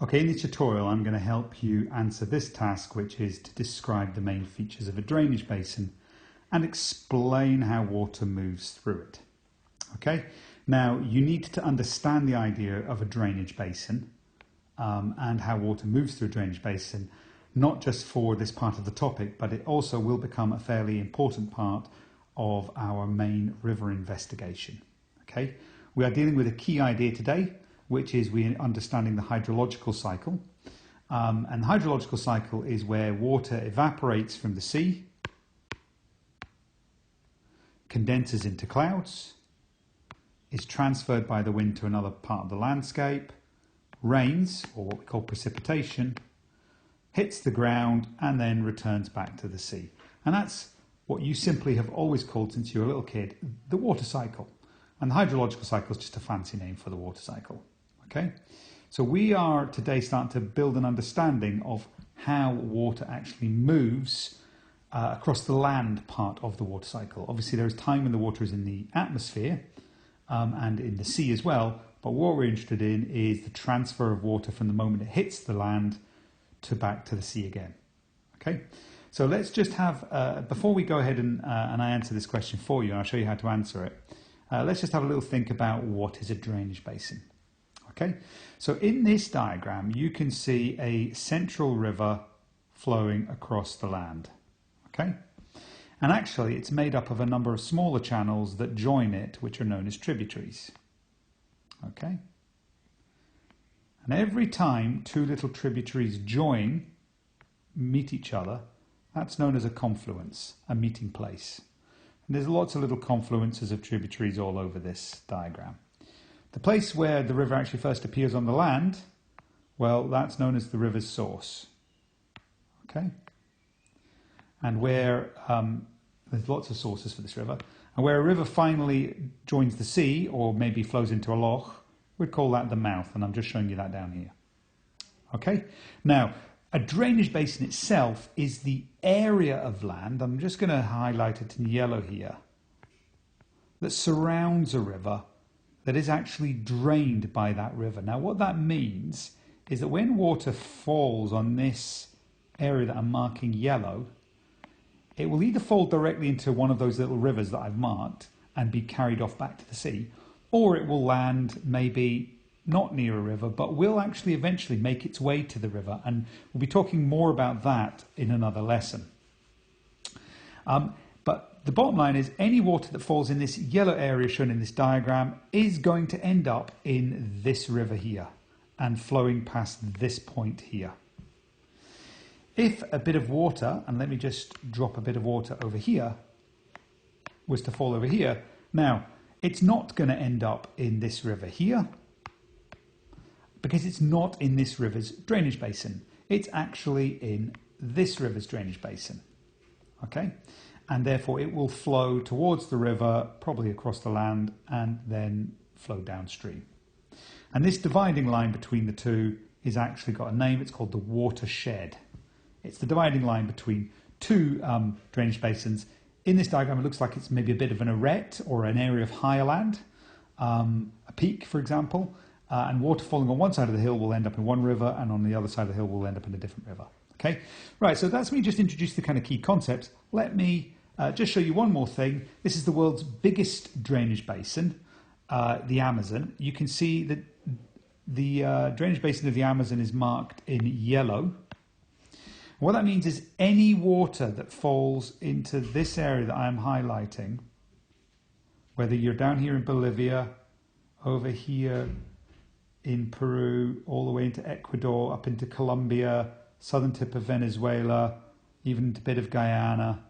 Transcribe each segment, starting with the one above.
Okay, in this tutorial I'm going to help you answer this task, which is to describe the main features of a drainage basin and explain how water moves through it. Okay, now you need to understand the idea of a drainage basin and how water moves through a drainage basin, not just for this part of the topic, but it also will become a fairly important part of our main river investigation. Okay, we are dealing with a key idea today, which is we're understanding the hydrological cycle. And the hydrological cycle is where water evaporates from the sea, condenses into clouds, is transferred by the wind to another part of the landscape, rains, or what we call precipitation, hits the ground, and then returns back to the sea. And that's what you simply have always called, since you were a little kid, the water cycle. And the hydrological cycle is just a fancy name for the water cycle. Okay, so we are today starting to build an understanding of how water actually moves across the land part of the water cycle. Obviously, there is time when the water is in the atmosphere and in the sea as well, but what we're interested in is the transfer of water from the moment it hits the land to back to the sea again. Okay, so let's just have, before we go ahead and I answer this question for you, and I'll show you how to answer it, let's just have a little think about what is a drainage basin. Okay, so in this diagram you can see a central river flowing across the land. Okay, and actually it's made up of a number of smaller channels that join it, which are known as tributaries. Okay, and every time two little tributaries meet each other, that's known as a confluence, a meeting place. And there's lots of little confluences of tributaries all over this diagram. The place where the river actually first appears on the land, well, that's known as the river's source. Okay, and where there's lots of sources for this river, and where a river finally joins the sea, or maybe flows into a loch, we'd call that the mouth, and I'm just showing you that down here. Okay, now a drainage basin itself is the area of land, I'm just going to highlight it in yellow here, that surrounds a river that is actually drained by that river. Now what that means is that when water falls on this area that I'm marking yellow, it will either fall directly into one of those little rivers that I've marked and be carried off back to the sea, or it will land maybe not near a river, but will actually eventually make its way to the river. And we'll be talking more about that in another lesson. But the bottom line is any water that falls in this yellow area shown in this diagram is going to end up in this river here and flowing past this point here. If a bit of water, and let me just drop a bit of water over here, was to fall over here, now it's not going to end up in this river here because it's not in this river's drainage basin. It's actually in this river's drainage basin. Okay? And therefore it will flow towards the river, probably across the land, and then flow downstream. And this dividing line between the two is actually got a name. It's called the watershed. It's the dividing line between two drainage basins. In this diagram, it looks like it's maybe a bit of an arête or an area of higher land, a peak, for example, and water falling on one side of the hill will end up in one river, and on the other side of the hill will end up in a different river. Okay, right, so that's me just introduced the kind of key concepts. Let me just show you one more thing. This is the world's biggest drainage basin, the Amazon. You can see that the drainage basin of the Amazon is marked in yellow. What that means is any water that falls into this area that I'm highlighting, whether you're down here in Bolivia, over here in Peru, all the way into Ecuador, up into Colombia, southern tip of Venezuela, even a bit of Guyana,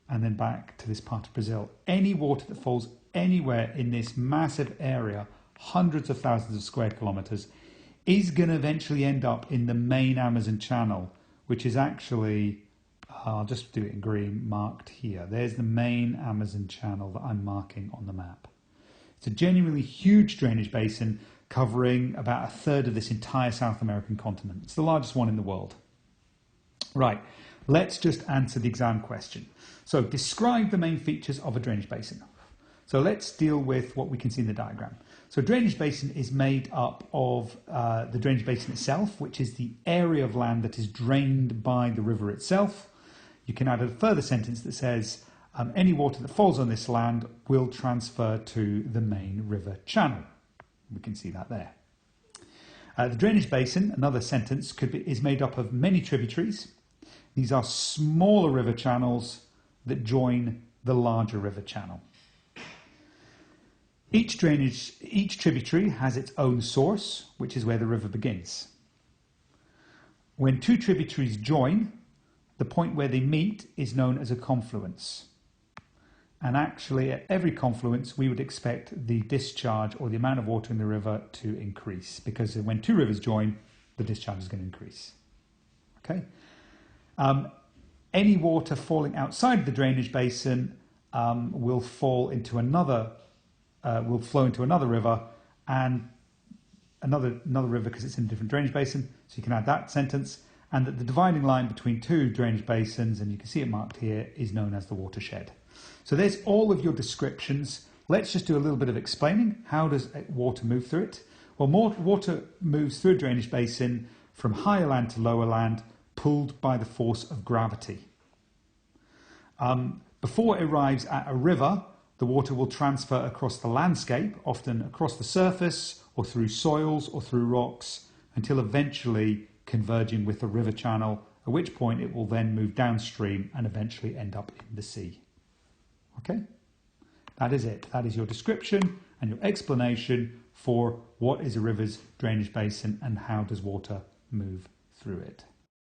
and then back to this part of Brazil. Any water that falls anywhere in this massive area, hundreds of thousands of square kilometers, is going to eventually end up in the main Amazon channel, which is actually, I'll just do it in green, marked here. There's the main Amazon channel that I'm marking on the map. It's a genuinely huge drainage basin covering about a third of this entire South American continent. It's the largest one in the world. Right, let's just answer the exam question. So describe the main features of a drainage basin. So let's deal with what we can see in the diagram. So a drainage basin is made up of the drainage basin itself, which is the area of land that is drained by the river itself. You can add a further sentence that says any water that falls on this land will transfer to the main river channel. We can see that there. The drainage basin, another sentence, is made up of many tributaries. These are smaller river channels that join the larger river channel. Each tributary has its own source, which is where the river begins. When two tributaries join, the point where they meet is known as a confluence. And actually, at every confluence, we would expect the discharge or the amount of water in the river to increase, because when two rivers join, the discharge is going to increase. Okay? Any water falling outside the drainage basin will flow into another river, and another river because it's in a different drainage basin. So you can add that sentence, and that the dividing line between two drainage basins, and you can see it marked here, is known as the watershed. So there's all of your descriptions. Let's just do a little bit of explaining. How does water move through it? Well, more water moves through a drainage basin from higher land to lower land, pulled by the force of gravity. Before it arrives at a river, the water will transfer across the landscape, often across the surface or through soils or through rocks, until eventually converging with the river channel, at which point it will then move downstream and eventually end up in the sea. Okay? That is it. That is your description and your explanation for what is a river's drainage basin and how does water move through it.